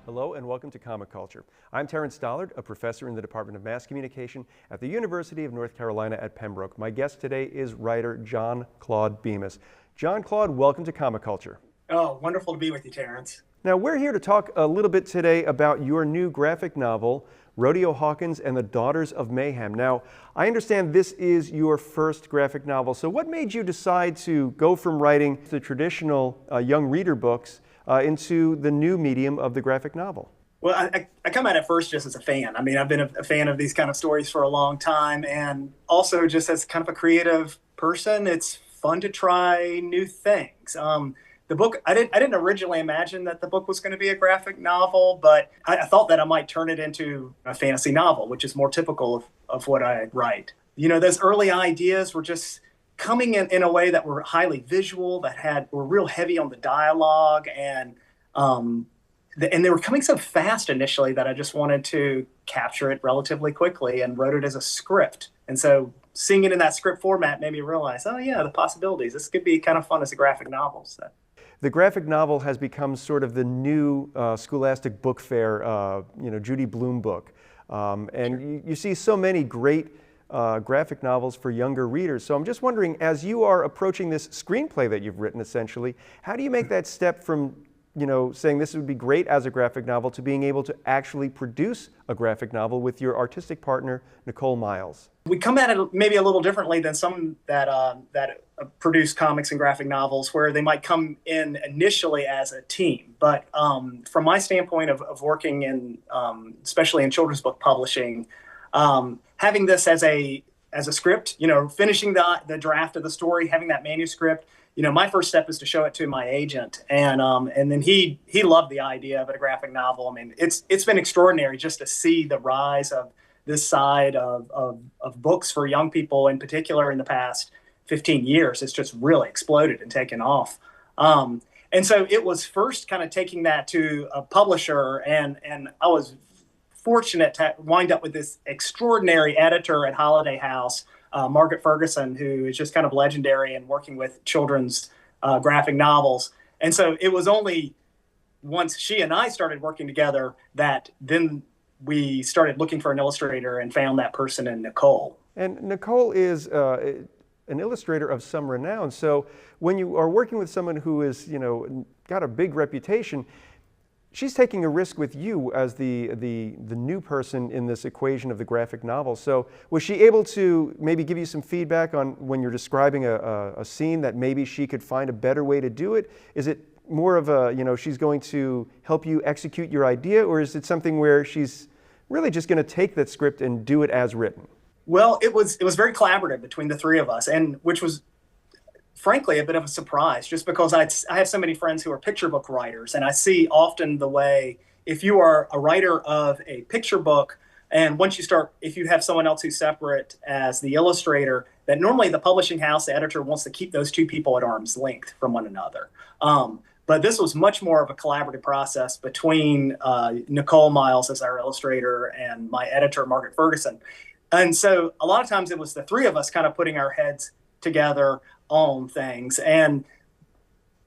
Hello and welcome to Comic Culture. I'm Terrence Dollard, a professor in the Department of Mass Communication at the University of North Carolina at Pembroke. My guest today is writer John Claude Bemis. John Claude, welcome to Comic Culture. Oh, wonderful to be with you, Terrence. Now, we're here to talk a little bit today about your new graphic novel, Rodeo Hawkins and the Daughters of Mayhem. Now, I understand this is your first graphic novel, so what made you decide to go from writing the traditional young reader books into the new medium of the graphic novel? Well, I come at it first just as a fan. I mean, I've been a fan of these kind of stories for a long time, and also just as kind of a creative person, it's fun to try new things. The book, I didn't originally imagine that the book was going to be a graphic novel, but I thought that I might turn it into a fantasy novel, which is more typical of what I write. You know, those early ideas were just coming in a way that were highly visual, were real heavy on the dialogue, and they were coming so fast initially that I just wanted to capture it relatively quickly and wrote it as a script. And so seeing it in that script format made me realize, oh yeah, the possibilities. This could be kind of fun as a graphic novel. So. The graphic novel has become sort of the new Scholastic Book Fair, Judy Blume book. And you see so many great graphic novels for younger readers. So I'm just wondering, as you are approaching this screenplay that you've written essentially, how do you make that step from saying this would be great as a graphic novel to being able to actually produce a graphic novel with your artistic partner, Nicole Miles? We come at it maybe a little differently than some that produce comics and graphic novels, where they might come in initially as a team. But from my standpoint of working in, especially in children's book publishing, having this as a script, finishing the draft of the story, having that manuscript, my first step is to show it to my agent, and then he loved the idea of a graphic novel. I mean, it's been extraordinary just to see the rise of this side of books for young people in particular in the past 15 years. It's just really exploded and taken off. And so it was first kind of taking that to a publisher, and I was fortunate to wind up with this extraordinary editor at Holiday House, Margaret Ferguson, who is just kind of legendary in working with children's graphic novels. And so it was only once she and I started working together that then we started looking for an illustrator and found that person in Nicole. And Nicole is an illustrator of some renown. So when you are working with someone who is, got a big reputation, she's taking a risk with you as the new person in this equation of the graphic novel. So was she able to maybe give you some feedback on when you're describing a scene that maybe she could find a better way to do it? Is it more of a, she's going to help you execute your idea, or is it something where she's really just going to take that script and do it as written? Well, it was very collaborative between the three of us, and which was frankly a bit of a surprise, just because I have so many friends who are picture book writers, and I see often the way, if you are a writer of a picture book, and once you start, if you have someone else who's separate as the illustrator, that normally the publishing house, the editor, wants to keep those two people at arm's length from one another. But this was much more of a collaborative process between Nicole Miles as our illustrator and my editor, Margaret Ferguson. And so a lot of times it was the three of us kind of putting our heads together on things. And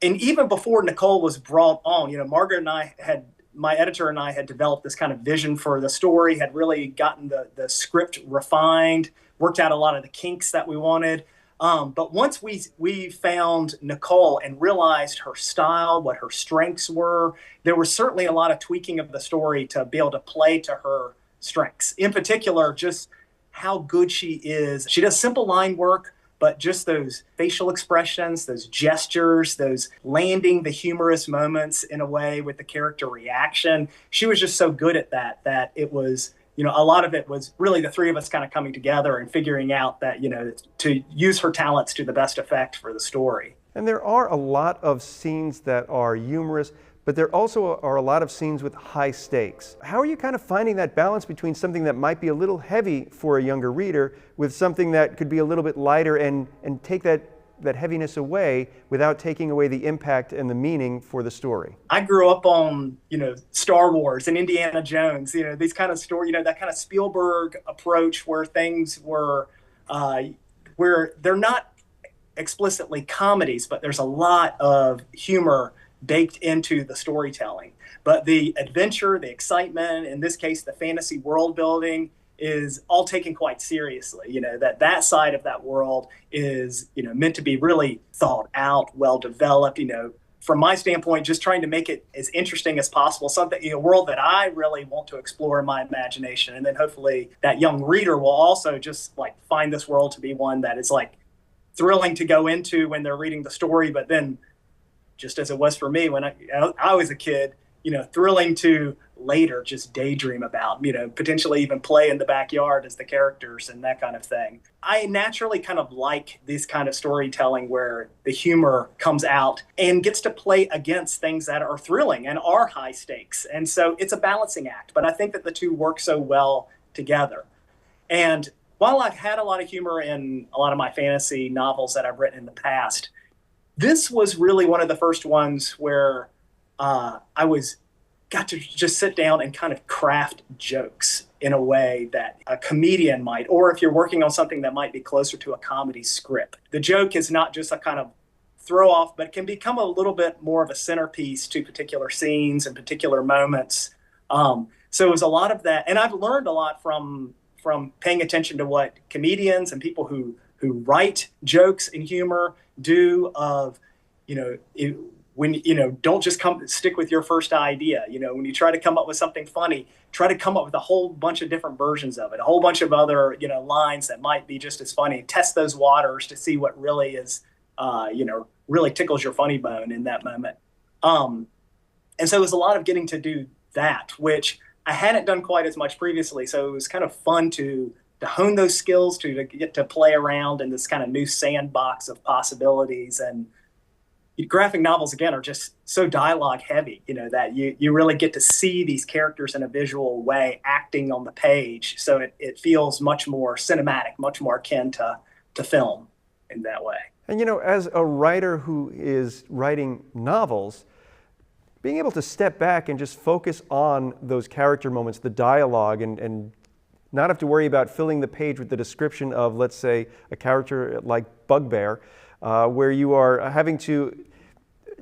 even before Nicole was brought on, Margaret and my editor and I had developed this kind of vision for the story, had really gotten the script refined, worked out a lot of the kinks that we wanted. But once we found Nicole and realized her style, what her strengths were, there was certainly a lot of tweaking of the story to be able to play to her strengths. In particular, just how good she is. She does simple line work, but just those facial expressions, those gestures, those landing the humorous moments in a way with the character reaction. She was just so good at that it was, a lot of it was really the three of us kind of coming together and figuring out that, to use her talents to the best effect for the story. And there are a lot of scenes that are humorous, but there also are a lot of scenes with high stakes. How are you kind of finding that balance between something that might be a little heavy for a younger reader with something that could be a little bit lighter and take that heaviness away without taking away the impact and the meaning for the story? I grew up on, Star Wars and Indiana Jones, these kind of story, that kind of Spielberg approach where things were, where they're not explicitly comedies, but there's a lot of humor baked into the storytelling. But the adventure, the excitement, in this case, the fantasy world building is all taken quite seriously. That side of that world is, meant to be really thought out, well developed, from my standpoint, just trying to make it as interesting as possible, something, a world that I really want to explore in my imagination. And then hopefully that young reader will also just like find this world to be one that is like thrilling to go into when they're reading the story, but then just as it was for me when I was a kid, thrilling to later just daydream about, potentially even play in the backyard as the characters and that kind of thing. I naturally kind of like this kind of storytelling where the humor comes out and gets to play against things that are thrilling and are high stakes. And so it's a balancing act, but I think that the two work so well together. And while I've had a lot of humor in a lot of my fantasy novels that I've written in the past, this was really one of the first ones where got to just sit down and kind of craft jokes in a way that a comedian might, or if you're working on something that might be closer to a comedy script. The joke is not just a kind of throw off, but it can become a little bit more of a centerpiece to particular scenes and particular moments. So it was a lot of that. And I've learned a lot from paying attention to what comedians and people who write jokes and humor do of, when don't just stick with your first idea. When you try to come up with something funny, try to come up with a whole bunch of different versions of it, a whole bunch of other lines that might be just as funny. Test those waters to see what really is really tickles your funny bone in that moment. And so it was a lot of getting to do that, which I hadn't done quite as much previously. So it was kind of fun to hone those skills, to get to play around in this kind of new sandbox of possibilities. And graphic novels, again, are just so dialogue heavy, that you really get to see these characters in a visual way acting on the page. So it feels much more cinematic, much more akin to film in that way. And as a writer who is writing novels, being able to step back and just focus on those character moments, the dialogue, and not have to worry about filling the page with the description of, let's say, a character like Bugbear, where you are having to,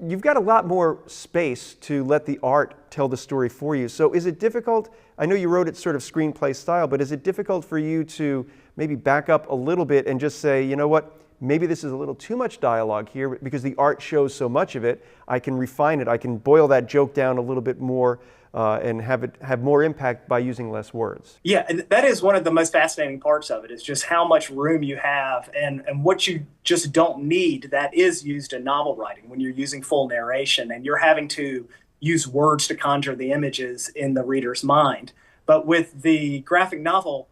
you've got a lot more space to let the art tell the story for you. So is it difficult? I know you wrote it sort of screenplay style, but is it difficult for you to maybe back up a little bit and just say, you know what, maybe this is a little too much dialogue here because the art shows so much of it. I can refine it. I can boil that joke down a little bit more and have it have more impact by using less words. Yeah, and that is one of the most fascinating parts of it, is just how much room you have and what you just don't need that is used in novel writing when you're using full narration and you're having to use words to conjure the images in the reader's mind. But with the graphic novel,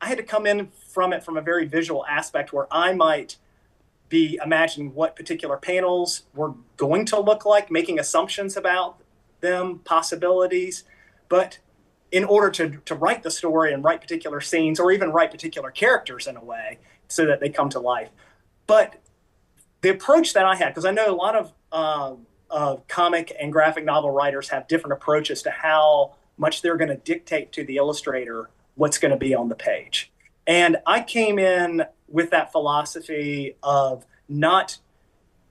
I had to come in from it from a very visual aspect where I might be imagining what particular panels were going to look like, making assumptions about them, possibilities. But in order to write the story and write particular scenes or even write particular characters in a way so that they come to life. But the approach that I had, because I know a lot of comic and graphic novel writers have different approaches to how much they're going to dictate to the illustrator what's going to be on the page. And I came in with that philosophy of not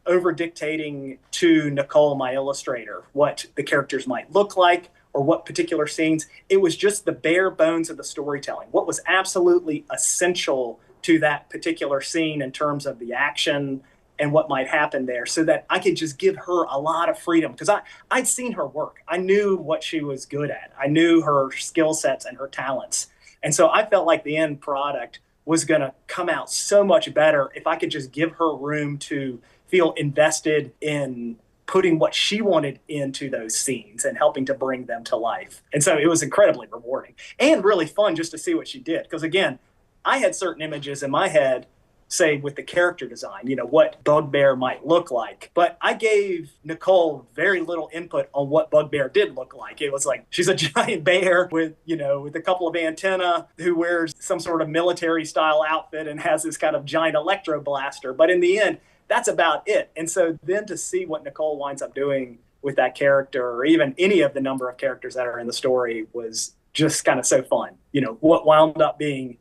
over dictating to Nicole, my illustrator, what the characters might look like or what particular scenes. It was just the bare bones of the storytelling, what was absolutely essential to that particular scene in terms of the action and what might happen there, so that I could just give her a lot of freedom, because I'd seen her work. I knew what she was good at. I knew her skill sets and her talents. And so I felt like the end product was going to come out so much better if I could just give her room to feel invested in putting what she wanted into those scenes and helping to bring them to life. And so it was incredibly rewarding and really fun just to see what she did. Because again, I had certain images in my head, say with the character design, what Bugbear might look like. But I gave Nicole very little input on what Bugbear did look like. It was like, she's a giant bear with a couple of antennae who wears some sort of military style outfit and has this kind of giant electro blaster. But in the end, that's about it. And so then to see what Nicole winds up doing with that character, or even any of the number of characters that are in the story, was just kind of so fun. What wound up being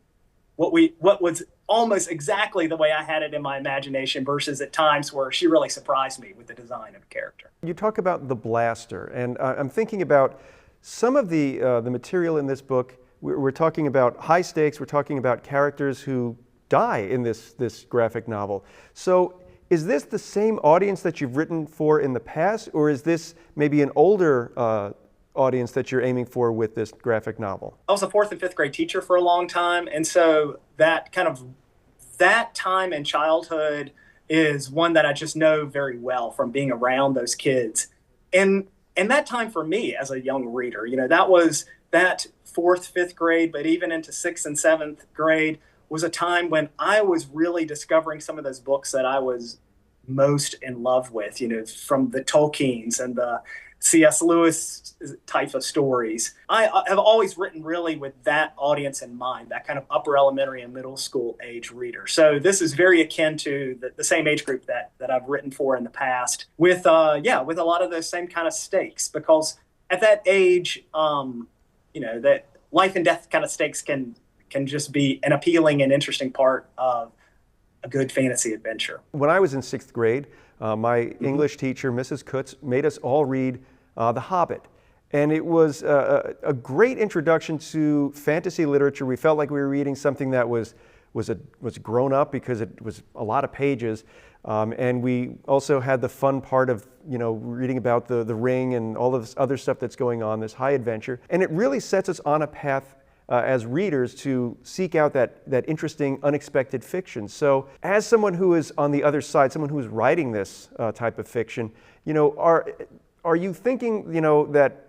what was almost exactly the way I had it in my imagination, versus at times where she really surprised me with the design of the character. You talk about the blaster, and I'm thinking about some of the material in this book. We're talking about high stakes. We're talking about characters who die in this graphic novel. So is this the same audience that you've written for in the past, or is this maybe an older audience that you're aiming for with this graphic novel? I was a 4th and 5th grade teacher for a long time, and so that time in childhood is one that I just know very well from being around those kids. And that time for me as a young reader, that was that 4th, 5th grade, but even into 6th and 7th grade was a time when I was really discovering some of those books that I was most in love with, from the Tolkiens and the C.S. Lewis type of stories. I have always written really with that audience in mind, that kind of upper elementary and middle school age reader. So this is very akin to the same age group that I've written for in the past, with with a lot of those same kind of stakes, because at that age, that life and death kind of stakes can just be an appealing and interesting part of a good fantasy adventure. When I was in 6th grade, my English teacher, Mrs. Kutz, made us all read The Hobbit. And it was a great introduction to fantasy literature. We felt like we were reading something that was grown up, because it was a lot of pages. And we also had the fun part of reading about the ring and all of this other stuff that's going on, this high adventure. And it really sets us on a path as readers to seek out that interesting, unexpected fiction. So as someone who is on the other side, someone who is writing this type of fiction, are you thinking, that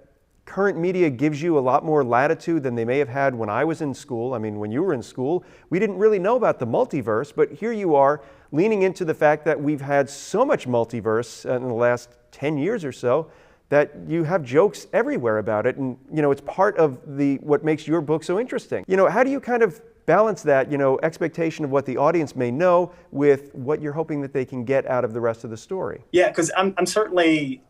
current media gives you a lot more latitude than they may have had when I was in school? I mean, when you were in school, we didn't really know about the multiverse, but here you are leaning into the fact that we've had so much multiverse in the last 10 years or so, that you have jokes everywhere about it, and it's part of what makes your book so interesting. How do you kind of balance that expectation of what the audience may know with what you're hoping that they can get out of the rest of the story? Yeah, because I'm certainly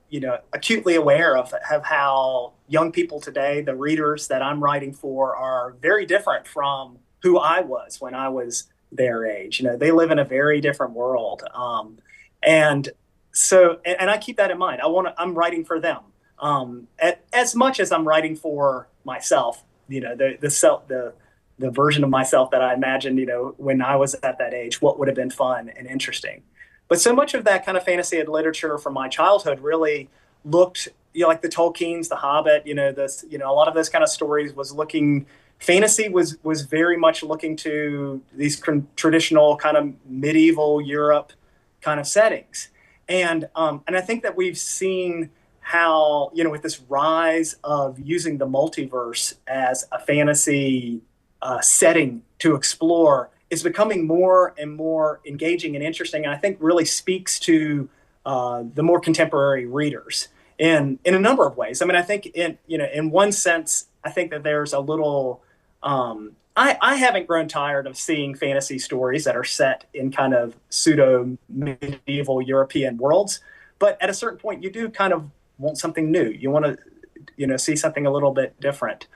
acutely aware of how young people today, the readers that I'm writing for, are very different from who I was when I was their age. They live in a very different world, and I keep that in mind. I'm writing for them, as much as I'm writing for myself. The version of myself that I imagined, when I was at that age, what would have been fun and interesting. But so much of that kind of fantasy and literature from my childhood really looked, like the Tolkiens, the Hobbit. A lot of those kind of stories was looking. Fantasy was very much looking to these traditional kind of medieval Europe kind of settings. And I think that we've seen how, with this rise of using the multiverse as a fantasy setting to explore, is becoming more and more engaging and interesting. And I think really speaks to the more contemporary readers in a number of ways. I mean, I think in one sense, I think that there's a little, I haven't grown tired of seeing fantasy stories that are set in kind of pseudo medieval European worlds. But at a certain point, you do kind of want something new. You want to, see something a little bit different.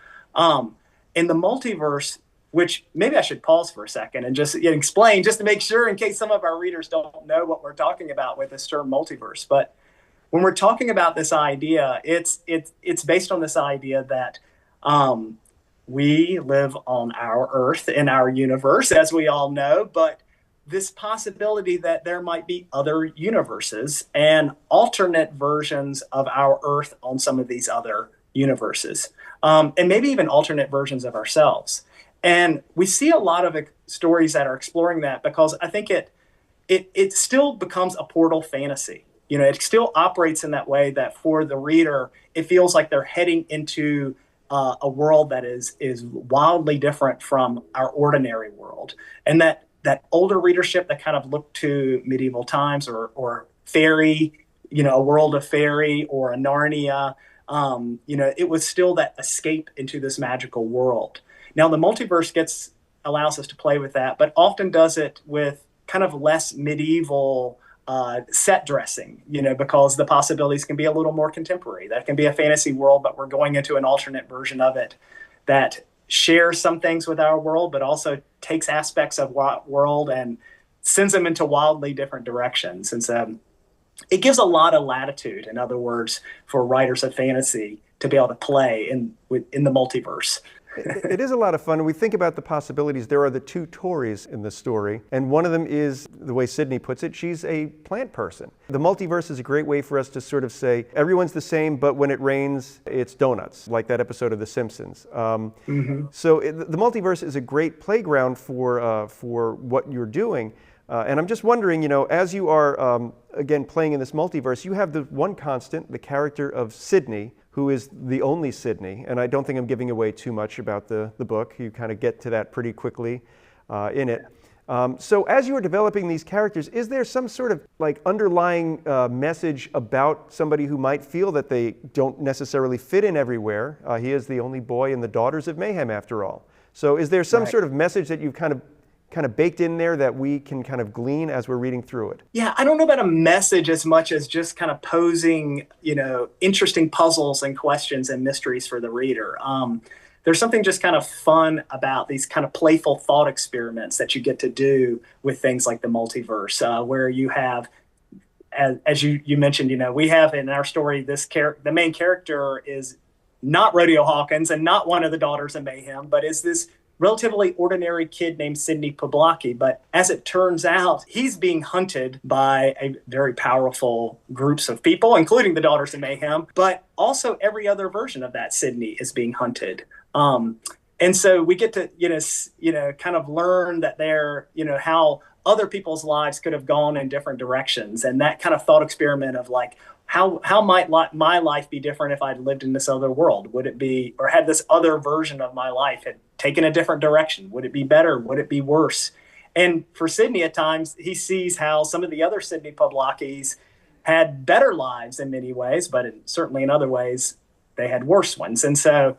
In the multiverse, which maybe I should pause for a second and just explain, just to make sure, in case some of our readers don't know what we're talking about with this term multiverse. But when we're talking about this idea, it's based on this idea that we live on our Earth in our universe, as we all know, but this possibility that there might be other universes and alternate versions of our Earth on some of these other universes, and maybe even alternate versions of ourselves. And we see a lot of stories that are exploring that, because I think it still becomes a portal fantasy. It still operates in that way, that for the reader, it feels like they're heading into a world that is wildly different from our ordinary world. And that older readership that kind of looked to medieval times or fairy, a world of fairy or a Narnia, it was still that escape into this magical world. Now, the multiverse allows us to play with that, but often does it with kind of less medieval set dressing, because the possibilities can be a little more contemporary. That can be a fantasy world, but we're going into an alternate version of it that shares some things with our world, but also takes aspects of world and sends them into wildly different directions. And so it gives a lot of latitude, in other words, for writers of fantasy to be able to play in the multiverse. It is a lot of fun. When we think about the possibilities, there are the two Tories in the story, and one of them is, the way Sydney puts it, she's a plant person. The multiverse is a great way for us to sort of say, everyone's the same, but when it rains, it's donuts, like that episode of The Simpsons. So the multiverse is a great playground for what you're doing. And I'm just wondering, as you are, again, playing in this multiverse, you have the one constant, the character of Sydney, who is the only Sydney. And I don't think I'm giving away too much about the book. You kind of get to that pretty quickly in it. So as you are developing these characters, is there some sort of like underlying message about somebody who might feel that they don't necessarily fit in everywhere? He is the only boy in the Daughters of Mayhem, after all. So is there some sort of message that you've kind of baked in there that we can kind of glean as we're reading through it? Yeah, I don't know about a message as much as just kind of posing, interesting puzzles and questions and mysteries for the reader. There's something just kind of fun about these kind of playful thought experiments that you get to do with things like the multiverse, where you have, as you mentioned, we have in our story, the main character is not Rodeo Hawkins and not one of the Daughters of Mayhem, but is this relatively ordinary kid named Sidney Pembroke. But as it turns out, he's being hunted by a very powerful groups of people, including the Daughters of Mayhem, but also every other version of that Sidney is being hunted. And so we get to, kind of learn that how other people's lives could have gone in different directions. And that kind of thought experiment of like, how might my life be different if I'd lived in this other world? Would it be, or had this other version of my life had taken a different direction? Would it be better? Would it be worse? And for Sydney, at times, he sees how some of the other Sidney Pembrokes had better lives in many ways, but certainly in other ways, they had worse ones. And so,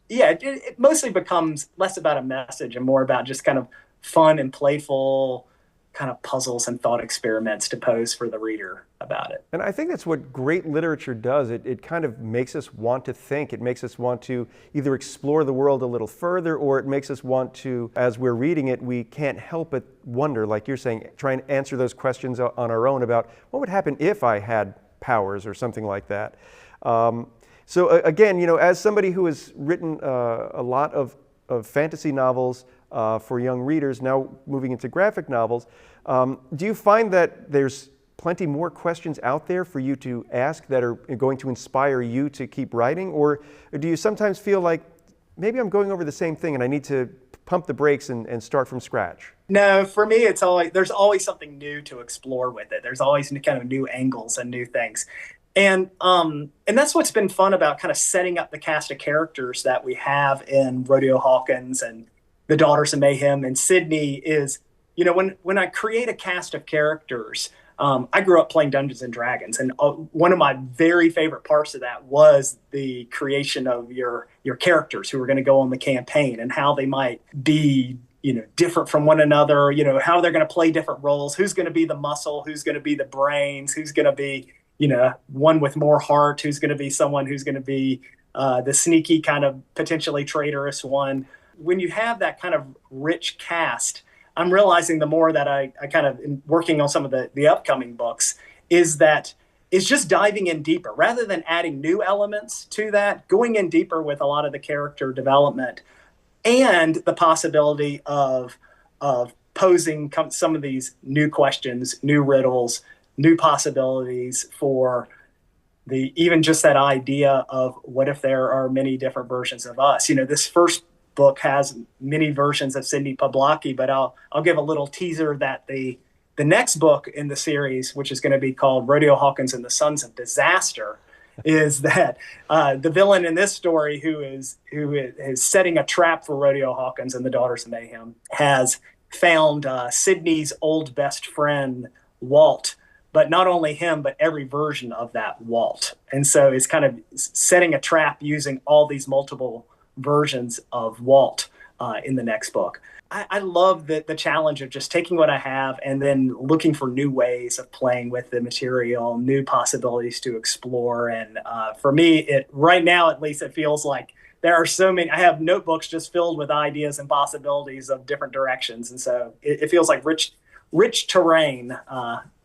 it mostly becomes less about a message and more about just kind of fun and playful kind of puzzles and thought experiments to pose for the reader about it. And I think that's what great literature does. It kind of makes us want to think. It makes us want to either explore the world a little further, or it makes us want to, as we're reading it, we can't help but wonder, like you're saying, try and answer those questions on our own about what would happen if I had powers or something like that. So again, as somebody who has written a lot of fantasy novels for young readers, now moving into graphic novels, do you find that there's plenty more questions out there for you to ask that are going to inspire you to keep writing? Or do you sometimes feel like maybe I'm going over the same thing and I need to pump the brakes and start from scratch? No, for me, there's always something new to explore with it. There's always kind of new angles and new things. And that's what's been fun about kind of setting up the cast of characters that we have in Rodeo Hawkins and the Daughters of Mayhem and Sydney is, when I create a cast of characters, I grew up playing Dungeons and Dragons, and one of my very favorite parts of that was the creation of your characters who are going to go on the campaign and how they might be, different from one another, how they're going to play different roles, who's going to be the muscle, who's going to be the brains, who's going to be, one with more heart, who's going to be someone who's going to be the sneaky kind of potentially traitorous one. When you have that kind of rich cast, I'm realizing the more that I kind of working on some of the upcoming books is that it's just diving in deeper rather than adding new elements to that, going in deeper with a lot of the character development and the possibility of posing some of these new questions, new riddles, new possibilities for even just that idea of what if there are many different versions of us. This first book has many versions of Sidney Pembroke, but I'll give a little teaser that the next book in the series, which is going to be called Rodeo Hawkins and the Sons of Disaster, is that the villain in this story who is setting a trap for Rodeo Hawkins and the Daughters of Mayhem has found Sydney's old best friend, Walt, but not only him, but every version of that Walt. And so it's kind of setting a trap using all these multiple versions of Walt in the next book. I love the challenge of just taking what I have and then looking for new ways of playing with the material, new possibilities to explore. And for me, right now, at least, it feels like there are so many. I have notebooks just filled with ideas and possibilities of different directions, and so it feels like rich terrain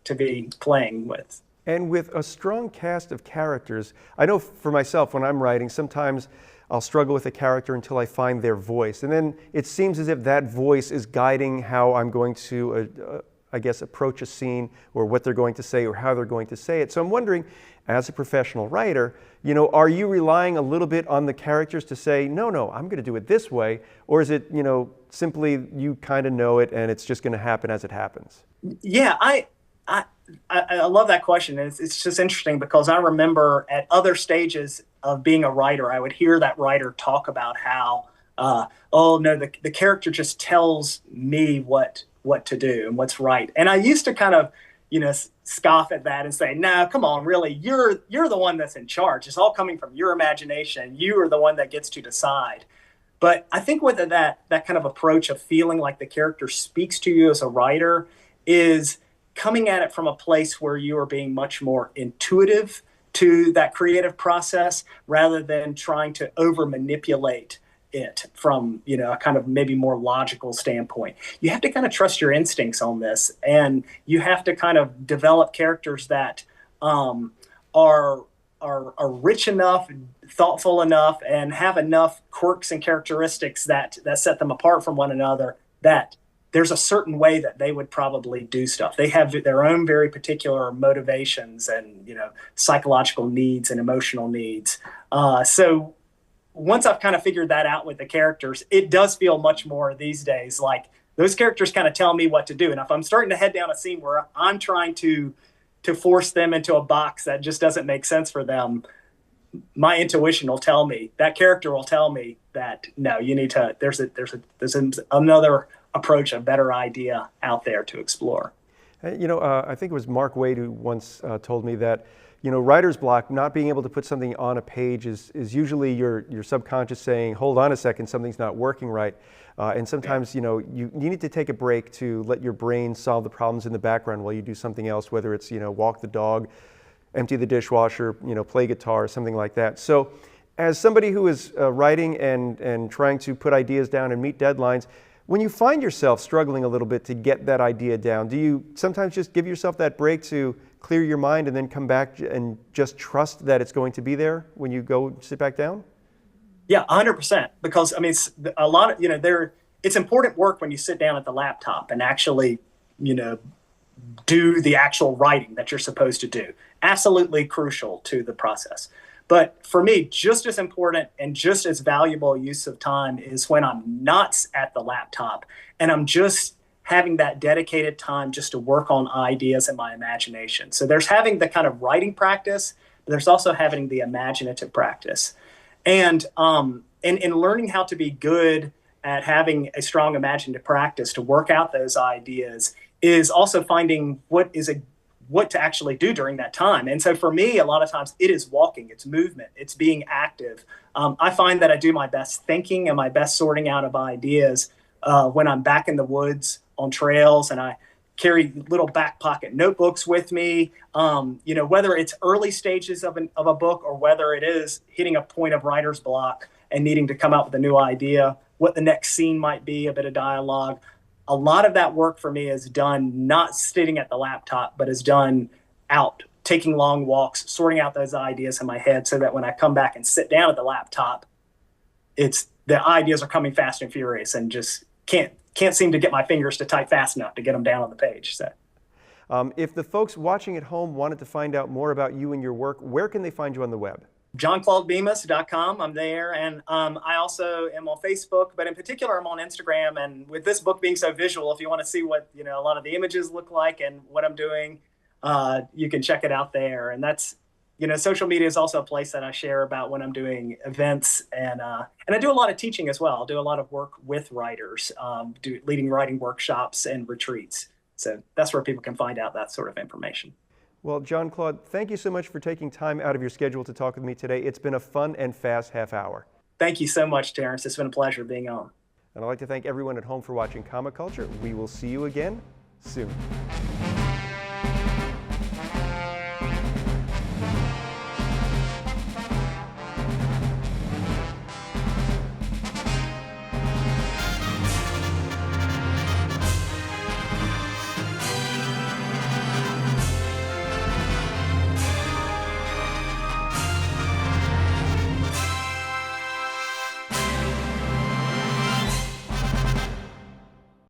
to be playing with. And with a strong cast of characters, I know for myself when I'm writing, sometimes I'll struggle with a character until I find their voice. And then it seems as if that voice is guiding how I'm going to, I guess, approach a scene, or what they're going to say or how they're going to say it. So I'm wondering, as a professional writer, are you relying a little bit on the characters to say, no, I'm going to do it this way? Or is it, simply you kind of know it and it's just going to happen as it happens? Yeah, I love that question. It's just interesting because I remember at other stages of being a writer, I would hear that writer talk about how, oh no, the character just tells me what to do and what's right. And I used to kind of, scoff at that and say, no, come on, really, you're the one that's in charge. It's all coming from your imagination. You are the one that gets to decide. But I think with that kind of approach of feeling like the character speaks to you as a writer is coming at it from a place where you are being much more intuitive to that creative process rather than trying to over manipulate it from, a kind of maybe more logical standpoint. You have to kind of trust your instincts on this, and you have to kind of develop characters that are rich enough, thoughtful enough, and have enough quirks and characteristics that set them apart from one another, that there's a certain way that they would probably do stuff. They have their own very particular motivations and, psychological needs and emotional needs. So once I've kind of figured that out with the characters, it does feel much more these days like those characters kind of tell me what to do. And if I'm starting to head down a scene where I'm trying to force them into a box that just doesn't make sense for them, my intuition will tell me, that character will tell me that, no, you need to, there's another approach, a better idea out there to explore. I think it was Mark Waid who once told me that, writer's block, not being able to put something on a page is usually your subconscious saying, hold on a second, something's not working right. And sometimes, you need to take a break to let your brain solve the problems in the background while you do something else, whether it's, walk the dog, empty the dishwasher, play guitar, or something like that. So as somebody who is writing and trying to put ideas down and meet deadlines, when you find yourself struggling a little bit to get that idea down, do you sometimes just give yourself that break to clear your mind and then come back and just trust that it's going to be there when you go sit back down? Yeah, 100%. Because it's a lot of, it's important work when you sit down at the laptop and actually, do the actual writing that you're supposed to do. Absolutely crucial to the process. But for me, just as important and just as valuable use of time is when I'm not at the laptop and I'm just having that dedicated time just to work on ideas in my imagination. So there's having the kind of writing practice, but there's also having the imaginative practice. And in learning how to be good at having a strong imaginative practice to work out those ideas is also finding what to actually do during that time. And so for me, a lot of times it is walking, it's movement, it's being active. I find that I do my best thinking and my best sorting out of ideas when I'm back in the woods on trails, and I carry little back pocket notebooks with me. Whether it's early stages of a book or whether it is hitting a point of writer's block and needing to come up with a new idea, what the next scene might be, a bit of dialogue. A lot of that work for me is done not sitting at the laptop, but is done out, taking long walks, sorting out those ideas in my head so that when I come back and sit down at the laptop, the ideas are coming fast and furious and just can't seem to get my fingers to type fast enough to get them down on the page. So, if the folks watching at home wanted to find out more about you and your work, where can they find you on the web? JohnClaudeBemis.com. I'm there. And I also am on Facebook, but in particular, I'm on Instagram. And with this book being so visual, if you want to see what, a lot of the images look like and what I'm doing, you can check it out there. And that's, social media is also a place that I share about when I'm doing events. And I do a lot of teaching as well. I'll do a lot of work with writers, leading writing workshops and retreats. So that's where people can find out that sort of information. Well, John Claude, thank you so much for taking time out of your schedule to talk with me today. It's been a fun and fast half hour. Thank you so much, Terrence. It's been a pleasure being on. And I'd like to thank everyone at home for watching Comic Culture. We will see you again soon.